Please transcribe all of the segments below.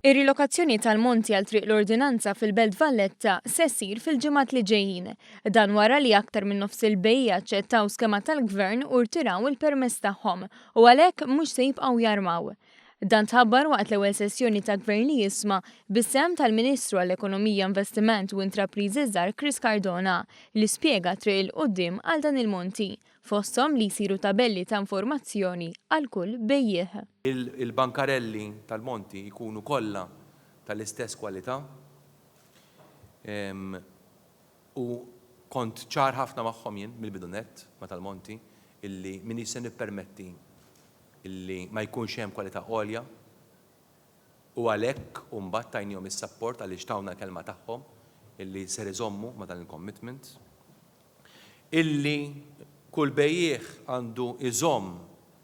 Ir-rilokazzjoni tal-monti għal triq l-ordinanza fil-Belt Valletta se ssir fil-ġimgħat li ġejjin. Dan wara li aktar minn nofs il-bejja aċċettaw skema tal-Gvern u rtiraw il-permess tagħhom u għalhekk mhux se jibqgħu jarmaw. Dan tħabbar waqt l-ewwel sessjoni ta' Gvern li jisma' bis-sehem tal-Ministru għall-Ekonomija, Investiment u Intrapriżi Żgħar Chris Cardona li spjega triq il quddiem għal dan il-monti, fosthom li jsiru tabelli ta' informazzjoni għal kull bejjieħ. Il-bankarelli tal-monti jkunu kollha tal-istess kwalità u kont ċar ħafna magħhom jien mill-bidunet ma' tal-monti illi min se nippermetti illi ma jkunx hemm kwalità għolja u għalhekk mbagħad tajnihom is-support għaliex tawna l-kelma tagħhom illi ser iżommu ma' dan il-commitment illi kull bejjieħ għandu iżomm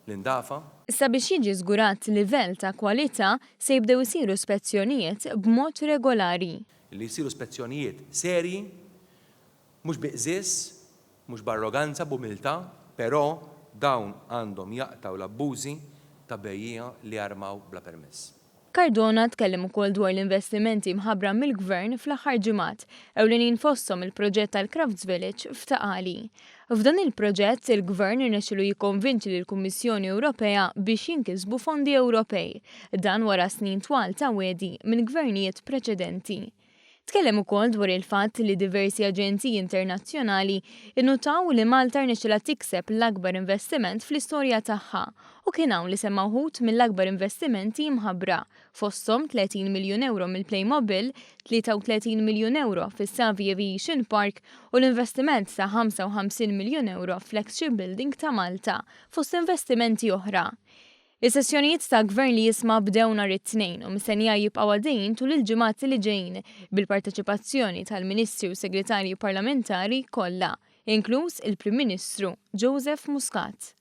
l-indafa. Issa biex jiġi żgurat livell ta' kwalità se jibdew isiru spezzjonijiet b'mod regolari. Illi jsiru spezzjonijiet serji, mhux biqżies, mhux b'arroganza, b'umiltà, però dawn għandhom jaqtaw l-abbużi ta' bejjieħ li armaw bla permess. Cardona tkellem ukoll dwar l-investimenti mħabbra mill-Gvern fl-aħħar ġimgħat ewlenin fosthom il-proġett tal-Crafts Village f'Taqali. F'dan il-proġett il-Gvern irnexxielu jikkonvinċi lill-Kummissjoni Ewropea biex jinkisbu fondi Ewropej, dan wara snin twal ta' wedi minn gvernijiet preċedenti. Tkellem ukoll dwar il-fatt li diversi aġenziji internazzjonali innutaw li Malta rnexxilha tikseb l-akbar investiment fl-istorja tagħha u kien hawn li semma wħud mill-akbar investimenti mħabbra fosthom 30 miljun euro mill-Playmobil, 33 miljun euro fis-Savi Aviation Park u l-investiment ta' 55 miljun euro fl-Shipbuilding ta' Malta fost investimenti oħra. Is-sessjonijiet ta' Gvern li jisma' bdew nhar it-Tnejn u mistennija jibqgħu għaddejjin tul il-ġimgħat li ġejjin bil-parteċipazzjoni tal-Ministri u Segretarji Parlamentari kollha, inkluż il-Prim Ministru Joseph Muscat.